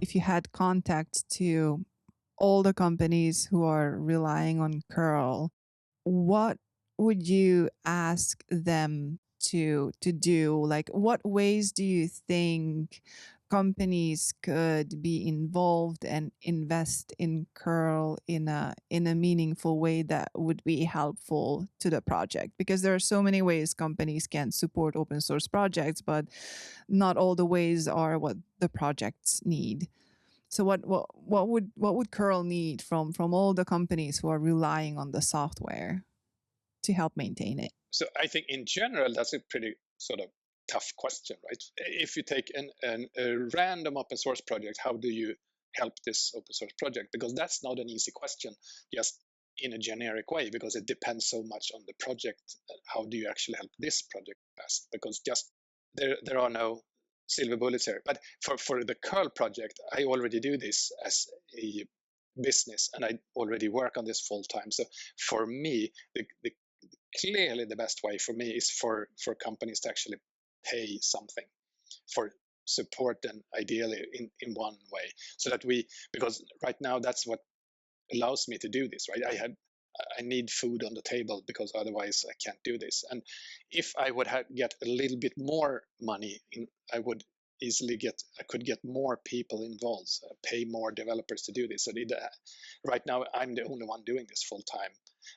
if you had contact to all the companies who are relying on curl, what would you ask them to do? Like, what ways do you think companies could be involved and invest in curl in a meaningful way that would be helpful to the project? Because there are so many ways companies can support open source projects, but not all the ways are what the projects need. So what would curl need from all the companies who are relying on the software to help maintain it? So I think in general, that's a pretty sort of tough question, right? If you take a random open source project, how do you help this open source project? Because that's not an easy question, just in a generic way, because it depends so much on the project. How do you actually help this project best? Because just there are no silver bullets here. But for the curl project, I already do this as a business, and I already work on this full time. So for me, the clearly the best way for me is for companies to actually pay something for support, and ideally in one way, so that because right now that's what allows me to do this, right? I need food on the table, because otherwise I can't do this. And if I would get a little bit more money in, I would I could get more people involved, pay more developers to do this. So right now I'm the only one doing this full time,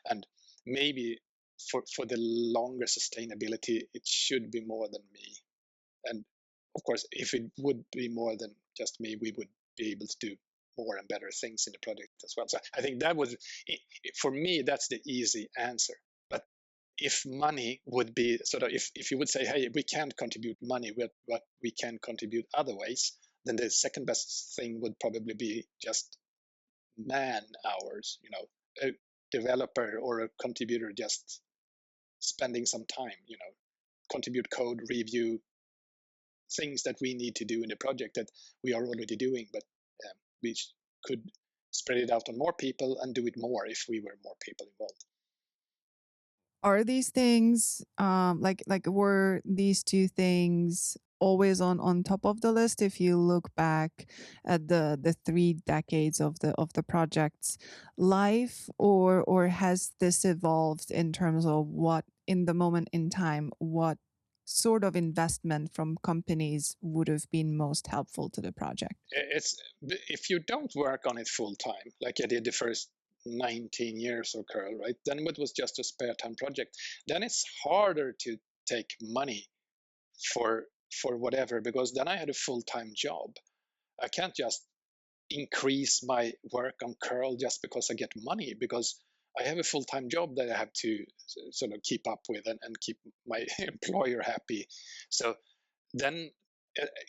and maybe for the longer sustainability, it should be more than me. And of course, if it would be more than just me, we would be able to do more and better things in the project as well. So I think that was, for me, that's the easy answer. But if money would be sort of, if you would say, hey, we can't contribute money, but we can contribute other ways, then the second best thing would probably be just man hours, a developer or a contributor just spending some time, contribute code, review things that we need to do in the project that we are already doing, but we could spread it out on more people and do it more if we were more people involved. Are these things like were these two things always on top of the list if you look back at the 3 decades of the project's life, or has this evolved in terms of what in the moment in time, what sort of investment from companies would have been most helpful to the project? It's if you don't work on it full time, like I did the first 19 years of curl, right? Then it was just a spare time project. Then it's harder to take money for whatever, because then I had a full-time job. I can't just increase my work on curl just because I get money, because I have a full-time job that I have to sort of keep up with and keep my employer happy. So then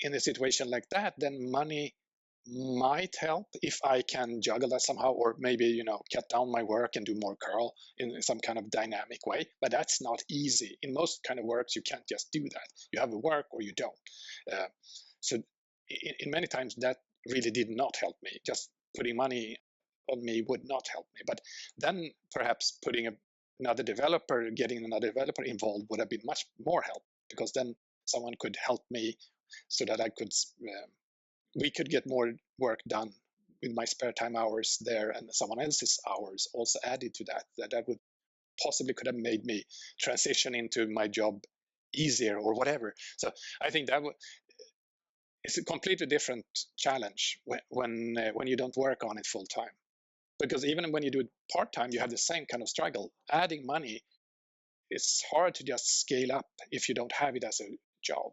in a situation like that, then money might help if I can juggle that somehow, or maybe cut down my work and do more curl in some kind of dynamic way. But that's not easy. In most kind of works, you can't just do that. You have a work or you don't. So in many times that really did not help me. Just putting money on me would not help me. But then perhaps getting another developer involved would have been much more help, because then someone could help me so that we could get more work done with my spare time hours there, and someone else's hours also added to that would possibly could have made me transition into my job easier or whatever. So I think it's a completely different challenge when you don't work on it full time, because even when you do it part time, you have the same kind of struggle. Adding money, it's hard to just scale up if you don't have it as a job.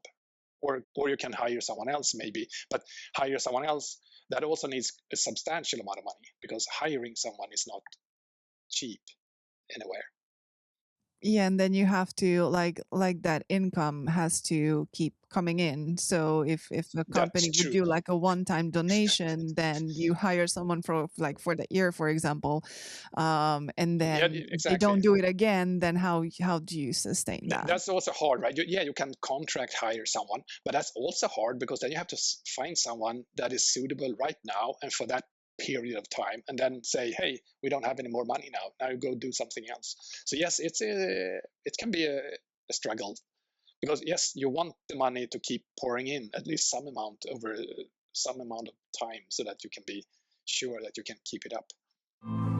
Or you can hire someone else maybe, but hire someone else, that also needs a substantial amount of money, because hiring someone is not cheap anywhere. Yeah, and then you have to like that income has to keep coming in. So if the That's company would true. do like a one-time donation, then you hire someone for the year, for example, and Yeah, then if they exactly. don't do it again, then how do you sustain that? That's also hard, right? You can contract hire someone, but that's also hard, because then you have to find someone that is suitable right now and for that period of time, and then say, hey, we don't have any more money now you go do something else. So yes, it can be a struggle, because yes, you want the money to keep pouring in at least some amount over some amount of time so that you can be sure that you can keep it up.